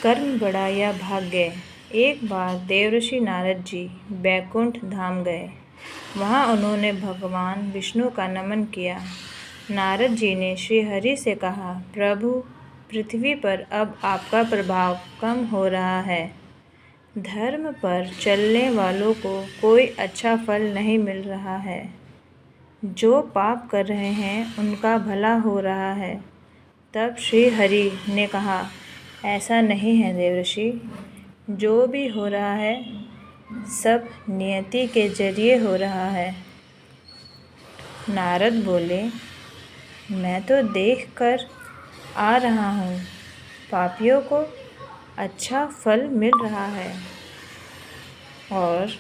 कर्म बड़ा या भाग्य। एक बार देवर्षि नारद जी बैकुंठ धाम गए। वहाँ उन्होंने भगवान विष्णु का नमन किया। नारद जी ने श्री हरि से कहा, प्रभु, पृथ्वी पर अब आपका प्रभाव कम हो रहा है। धर्म पर चलने वालों को कोई अच्छा फल नहीं मिल रहा है। जो पाप कर रहे हैं उनका भला हो रहा है। तब श्री हरि ने कहा, ऐसा नहीं है देवर्षि। जो भी हो रहा है सब नियति के जरिए हो रहा है। नारद बोले, मैं तो देख कर आ रहा हूँ, पापियों को अच्छा फल मिल रहा है और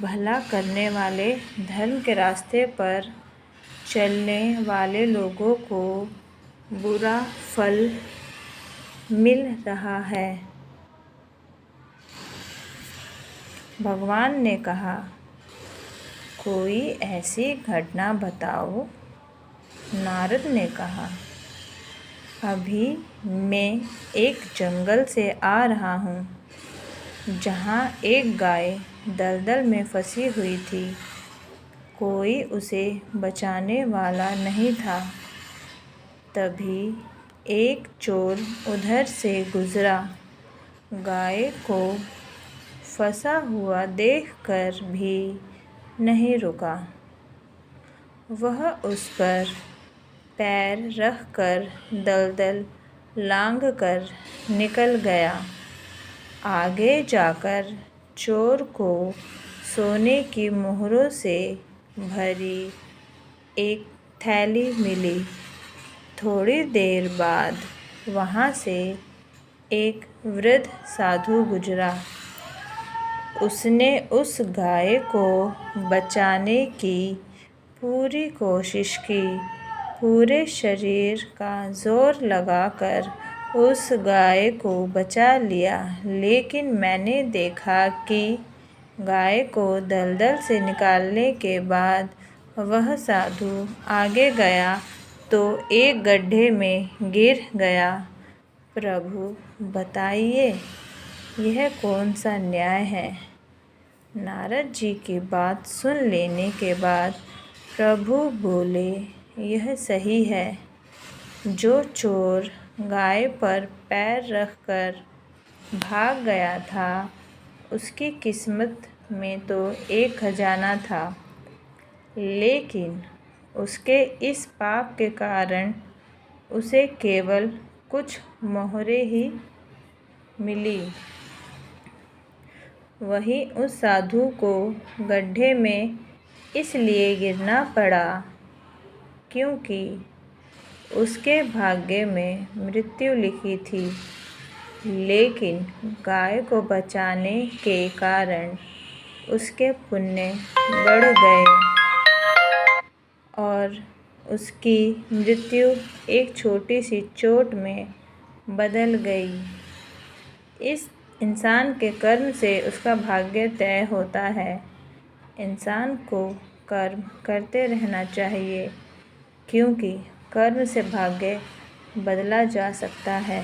भला करने वाले धर्म के रास्ते पर चलने वाले लोगों को बुरा फल मिल रहा है। भगवान ने कहा, कोई ऐसी घटना बताओ। नारद ने कहा, अभी मैं एक जंगल से आ रहा हूँ, जहाँ एक गाय दलदल में फंसी हुई थी। कोई उसे बचाने वाला नहीं था। तभी एक चोर उधर से गुजरा। गाय को फंसा हुआ देखकर भी नहीं रुका। वह उस पर पैर रखकर दलदल लांघकर निकल गया। आगे जाकर चोर को सोने की मोहरों से भरी एक थैली मिली। थोड़ी देर बाद वहाँ से एक वृद्ध साधु गुजरा। उसने उस गाय को बचाने की पूरी कोशिश की। पूरे शरीर का जोर लगाकर उस गाय को बचा लिया, लेकिन मैंने देखा कि गाय को दलदल से निकालने के बाद वह साधु आगे गया तो एक गड्ढे में गिर गया। प्रभु, बताइए, यह कौन सा न्याय है। नारद जी की बात सुन लेने के बाद प्रभु बोले, यह सही है। जो चोर गाय पर पैर रखकर भाग गया था, उसकी किस्मत में तो एक खजाना था, लेकिन उसके इस पाप के कारण उसे केवल कुछ मोहरें ही मिली। वहीं उस साधु को गड्ढे में इसलिए गिरना पड़ा क्योंकि उसके भाग्य में मृत्यु लिखी थी, लेकिन गाय को बचाने के कारण उसके पुण्य बढ़ गए और उसकी मृत्यु एक छोटी सी चोट में बदल गई। इस इंसान के कर्म से उसका भाग्य तय होता है। इंसान को कर्म करते रहना चाहिए, क्योंकि कर्म से भाग्य बदला जा सकता है।